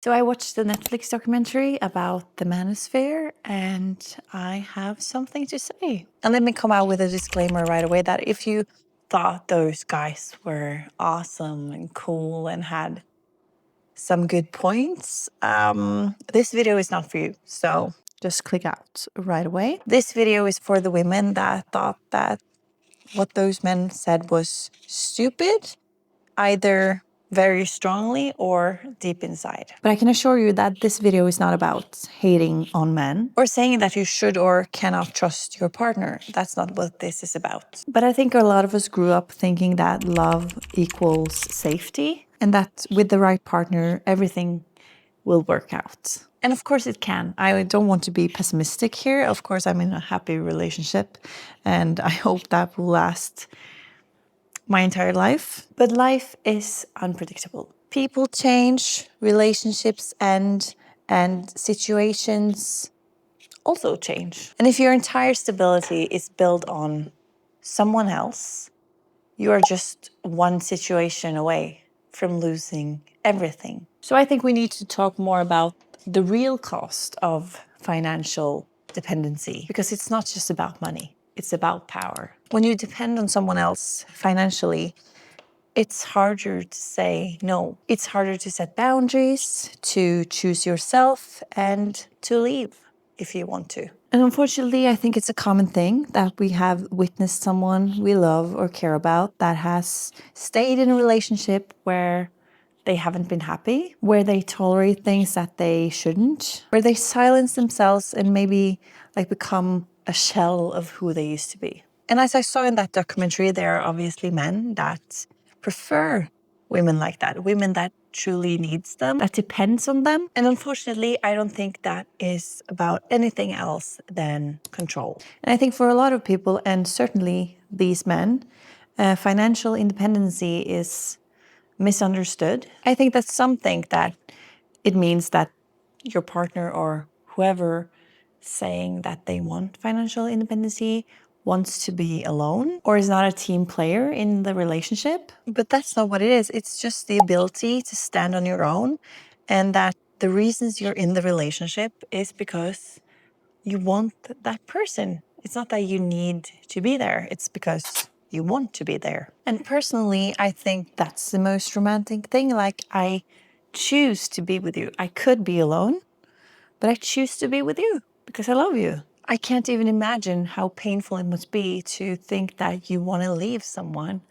So I watched the Netflix documentary about the Manosphere, and I have something to say. And let me come out with a disclaimer right away that if you thought those guys were awesome and cool and had some good points, this video is not for you. So just click out right away. This video is for the women that thought that what those men said was stupid, either very strongly or deep inside. But I can assure you that this video is not about hating on men or saying that you should or cannot trust your partner. That's not what this is about. But I think a lot of us grew up thinking that love equals safety and that with the right partner, everything will work out. And of course it can. I don't want to be pessimistic here. Of course, I'm in a happy relationship and I hope that will last my entire life. But life is unpredictable. People change, relationships end, and situations also change. And if your entire stability is built on someone else, you are just one situation away from losing everything. So I think we need to talk more about the real cost of financial dependency, because it's not just about money, it's about power. When you depend on someone else financially, it's harder to say no. It's harder to set boundaries, to choose yourself, and to leave if you want to. And unfortunately, I think it's a common thing that we have witnessed someone we love or care about that has stayed in a relationship where they haven't been happy, where they tolerate things that they shouldn't, where they silence themselves and maybe become a shell of who they used to be. And as I saw in that documentary, there are obviously men that prefer women like that, women that truly needs them, that depends on them. And unfortunately, I don't think that is about anything else than control. And I think for a lot of people, and certainly these men, financial independency is misunderstood. I think that some think that it means that your partner or whoever saying that they want financial independency wants to be alone or is not a team player in the relationship. But that's not what it is. It's just the ability to stand on your own, and that the reasons you're in the relationship is because you want that person. It's not that you need to be there. It's because you want to be there. And personally, I think that's the most romantic thing. Like, I choose to be with you. I could be alone, but I choose to be with you because I love you. I can't even imagine how painful it must be to think that you want to leave someone,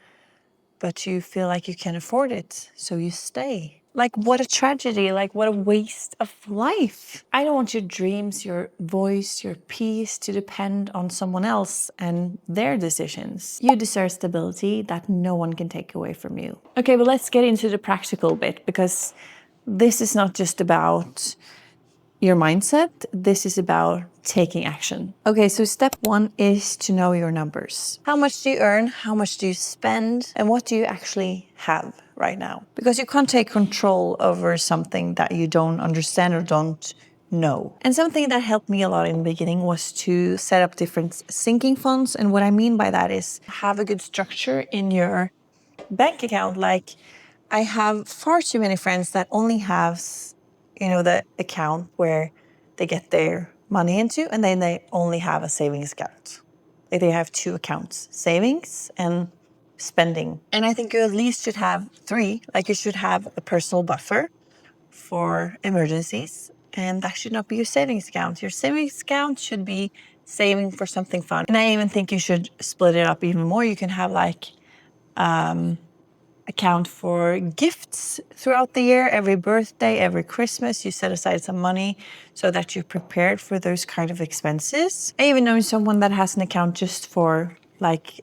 but you feel like you can afford it, so you stay. Like, what a tragedy, like what a waste of life. I don't want your dreams, your voice, your peace to depend on someone else and their decisions. You deserve stability that no one can take away from you. Okay, but let's get into the practical bit, because this is not just about your mindset, this is about taking action. Okay, so step one is to know your numbers. How much do you earn? How much do you spend? And what do you actually have right now? Because you can't take control over something that you don't understand or don't know. And something that helped me a lot in the beginning was to set up different sinking funds. And what I mean by that is have a good structure in your bank account. Like, I have far too many friends that only have the account where they get their money into, and then they only have a savings account. Like, they have two accounts, savings and spending. And I think you at least should have three. Like, you should have a personal buffer for emergencies, and that should not be your savings account. Your savings account should be saving for something fun. And I even think you should split it up even more. You can have account for gifts throughout the year. Every birthday, every Christmas, you set aside some money so that you're prepared for those kind of expenses. I even know someone that has an account just for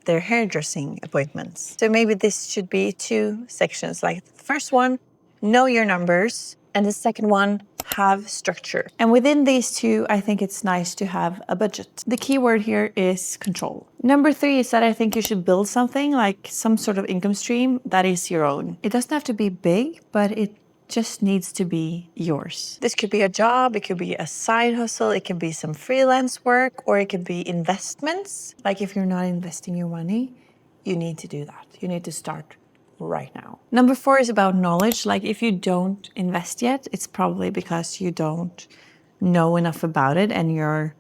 their hairdressing appointments. So maybe this should be two sections. Like, the first one, know your numbers, and the second one, have structure. And within these two, I think it's nice to have a budget. The key word here is control. Number three is that I think you should build something, like some sort of income stream that is your own. It doesn't have to be big, but it just needs to be yours. This could be a job, it could be a side hustle, it can be some freelance work, or it could be investments. Like, if you're not investing your money, you need to do that. You need to start right now. Number 4 is about knowledge. Like if you don't invest yet, it's probably because you don't know enough about it and you're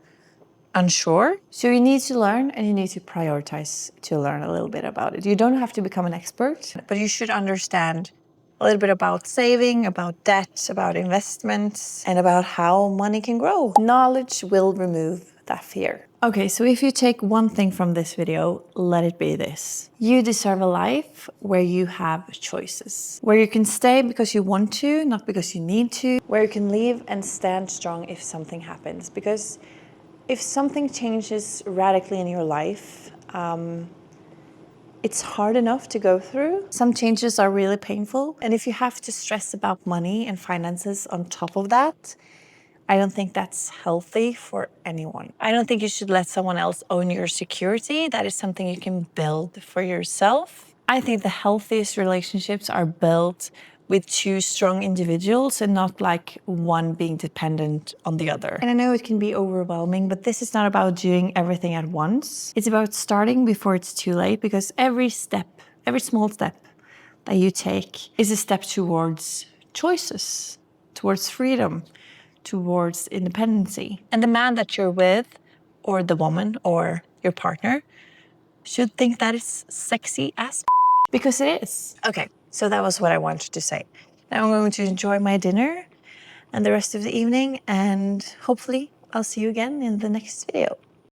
unsure. So you need to learn and you need to prioritize to learn a little bit about it. You don't have to become an expert, but you should understand a little bit about saving, about debt, about investments, and about how money can grow. Knowledge will remove that fear. Okay, so if you take one thing from this video, let it be this. You deserve a life where you have choices. Where you can stay because you want to, not because you need to. Where you can leave and stand strong if something happens. Because if something changes radically in your life, it's hard enough to go through. Some changes are really painful. And if you have to stress about money and finances on top of that, I don't think that's healthy for anyone. I don't think you should let someone else own your security. That is something you can build for yourself. I think the healthiest relationships are built with two strong individuals and not like one being dependent on the other. And I know it can be overwhelming, but this is not about doing everything at once. It's about starting before it's too late, because every step, every small step that you take is a step towards choices, towards freedom, towards independency. And the man that you're with, or the woman, or your partner, should think that is sexy as because it is. Okay, so that was what I wanted to say. Now I'm going to enjoy my dinner and the rest of the evening, and hopefully I'll see you again in the next video.